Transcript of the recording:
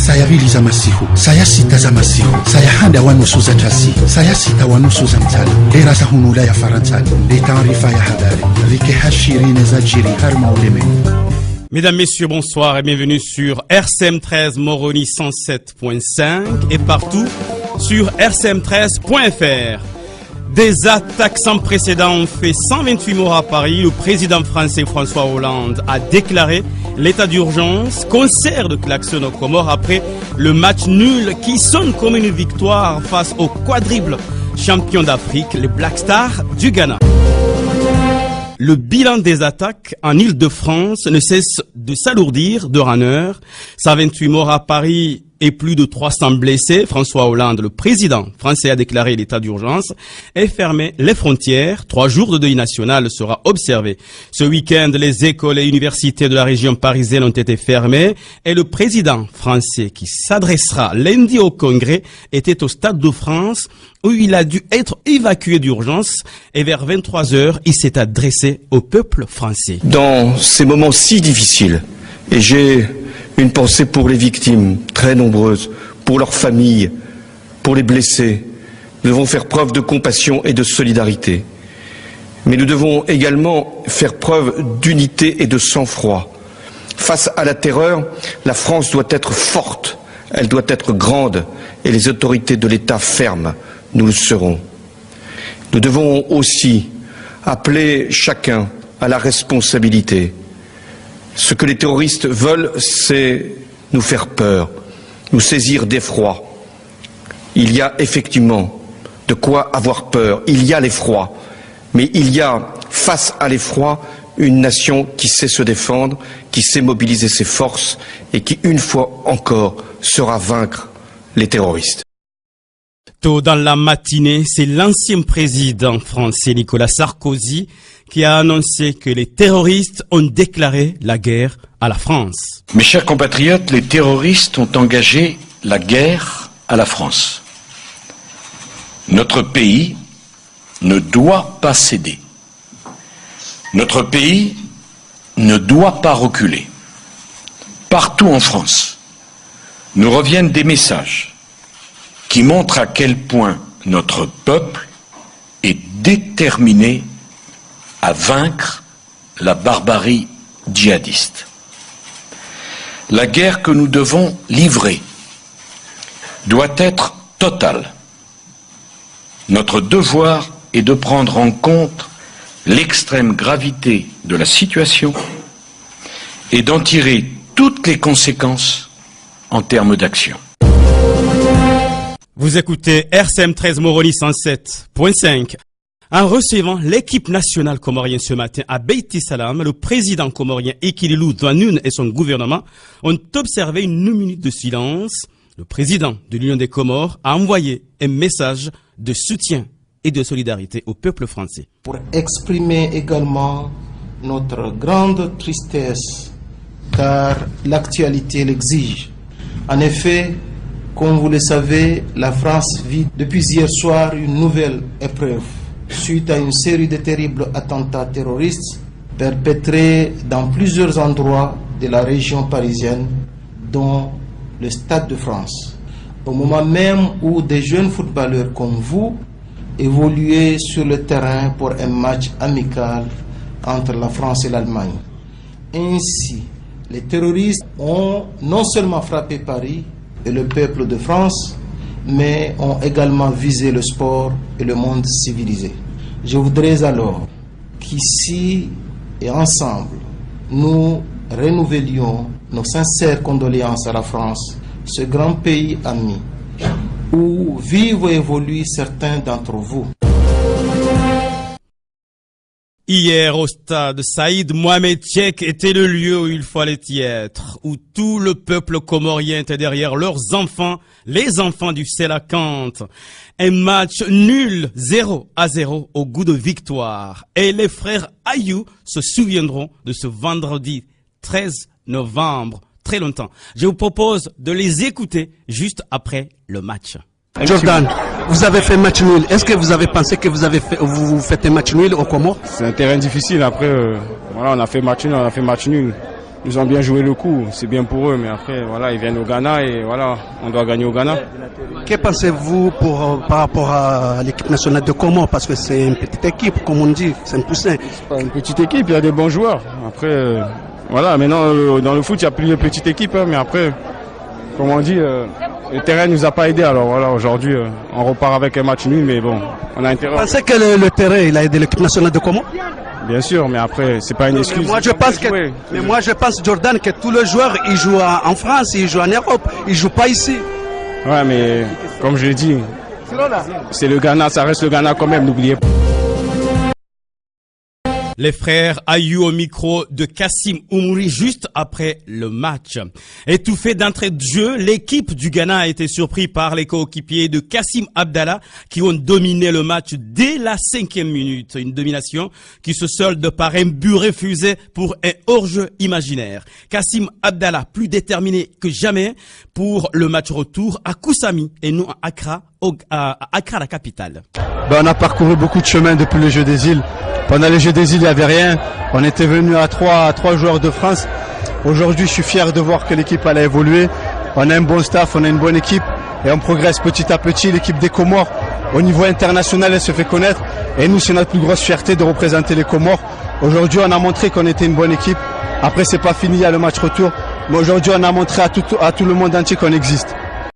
Saya biliza masihu, saya sitaza masihu, saya handa wanusu za tasi, saya sita wanusu za mtali. Era za hunula ya Faransani, de taarifa ya habari, rike hashirine za jiri harma ulimwengu. Mesdames, Messieurs, bonsoir et bienvenue sur RCM 13 Moroni 107.5 et partout sur rcm13.fr. Des attaques sans précédent ont fait 128 morts à Paris. Le président français François Hollande a déclaré l'état d'urgence. Concert de klaxon aux Comores après le match nul qui sonne comme une victoire face au quadruple champion d'Afrique, les Black Stars du Ghana. Le bilan des attaques en Île-de-France ne cesse de s'alourdir de raneur. 128 morts à Paris et plus de 300 blessés. François Hollande, le président français, a déclaré l'état d'urgence et fermé les frontières. 3 jours de deuil national sera observé. Ce week-end, les écoles et universités de la région parisienne ont été fermées et le président français qui s'adressera lundi au Congrès était au Stade de France où il a dû être évacué d'urgence et vers 23h, il s'est adressé au peuple français. Dans ces moments si difficiles, et j'ai une pensée pour les victimes, très nombreuses, pour leurs familles, pour les blessés. Nous devons faire preuve de compassion et de solidarité. Mais nous devons également faire preuve d'unité et de sang-froid. Face à la terreur, la France doit être forte, elle doit être grande, et les autorités de l'État fermes. Nous le serons. Nous devons aussi appeler chacun à la responsabilité. Ce que les terroristes veulent, c'est nous faire peur, nous saisir d'effroi. Il y a effectivement de quoi avoir peur, il y a l'effroi, mais il y a, face à l'effroi, une nation qui sait se défendre, qui sait mobiliser ses forces et qui, une fois encore, saura vaincre les terroristes. Tôt dans la matinée, c'est l'ancien président français Nicolas Sarkozy qui a annoncé que les terroristes ont déclaré la guerre à la France. Mes chers compatriotes, les terroristes ont engagé la guerre à la France. Notre pays ne doit pas céder. Notre pays ne doit pas reculer. Partout en France, nous reviennent des messages qui montre à quel point notre peuple est déterminé à vaincre la barbarie djihadiste. La guerre que nous devons livrer doit être totale. Notre devoir est de prendre en compte l'extrême gravité de la situation et d'en tirer toutes les conséquences en termes d'action. Vous écoutez RCM 13 Moroni 107.5. En recevant l'équipe nationale comorienne ce matin à Beiti Salam, le président comorien Ikililou Douanoun et son gouvernement ont observé une minute de silence. Le président de l'Union des Comores a envoyé un message de soutien et de solidarité au peuple français. Pour exprimer également notre grande tristesse, car l'actualité l'exige. En effet, comme vous le savez, la France vit depuis hier soir une nouvelle épreuve suite à une série de terribles attentats terroristes perpétrés dans plusieurs endroits de la région parisienne, dont le Stade de France. Au moment même où des jeunes footballeurs comme vous évoluaient sur le terrain pour un match amical entre la France et l'Allemagne. Ainsi, les terroristes ont non seulement frappé Paris et le peuple de France, mais ont également visé le sport et le monde civilisé. Je voudrais alors qu'ici et ensemble, nous renouvelions nos sincères condoléances à la France, ce grand pays ami, où vivent et évoluent certains d'entre vous. Hier au stade, Saïd Mohamed Tchek était le lieu où il fallait y être, où tout le peuple comorien était derrière leurs enfants, les enfants du Sélakante. Un match nul, 0-0 au goût de victoire. Et les frères Ayou se souviendront de ce vendredi 13 novembre, très longtemps. Je vous propose de les écouter juste après le match. Jordan, vous avez fait match nul. Est-ce que vous avez pensé que vous faites un match nul au Comores? C'est un terrain difficile. Après, voilà, on a fait match nul. Ils ont bien joué le coup, c'est bien pour eux, mais après, voilà, ils viennent au Ghana et voilà, on doit gagner au Ghana. Que pensez-vous par rapport à l'équipe nationale de Comores? Parce que c'est une petite équipe, comme on dit, c'est un poussin. C'est pas une petite équipe, il y a des bons joueurs. Après, voilà, maintenant, dans le foot, il n'y a plus de petite équipe, hein, mais après, comme on dit, le terrain ne nous a pas aidés. Alors voilà, aujourd'hui, on repart avec un match nul, mais bon, on a intérêt. Vous pensez que le terrain, il a aidé l'équipe nationale de Comores? Bien sûr, mais après, c'est pas une excuse. Mais moi, je pense, Jordan, que tous les joueurs, ils jouent en France, ils jouent en Europe, ils jouent pas ici. Ouais, mais comme je l'ai dit, c'est le Ghana, ça reste le Ghana quand même, n'oubliez pas. Les frères Ayou au micro de Kassim Oumouri juste après le match. Étouffé d'entrée de jeu, l'équipe du Ghana a été surpris par les coéquipiers de Kassim Abdallah qui ont dominé le match dès la 5e minute. Une domination qui se solde par un but refusé pour un hors-jeu imaginaire. Kassim Abdallah plus déterminé que jamais pour le match retour à Kousami et non à Accra, Accra la capitale. On a parcouru beaucoup de chemin depuis le jeu des îles. Pendant les Jeux des îles, il n'y avait rien. On était venu à trois joueurs de France. Aujourd'hui, je suis fier de voir que l'équipe elle a évolué. On a un bon staff, on a une bonne équipe et on progresse petit à petit. L'équipe des Comores, au niveau international, elle se fait connaître. Et nous, c'est notre plus grosse fierté de représenter les Comores. Aujourd'hui, on a montré qu'on était une bonne équipe. Après, c'est pas fini, il y a le match retour. Mais aujourd'hui, on a montré à tout le monde entier qu'on existe.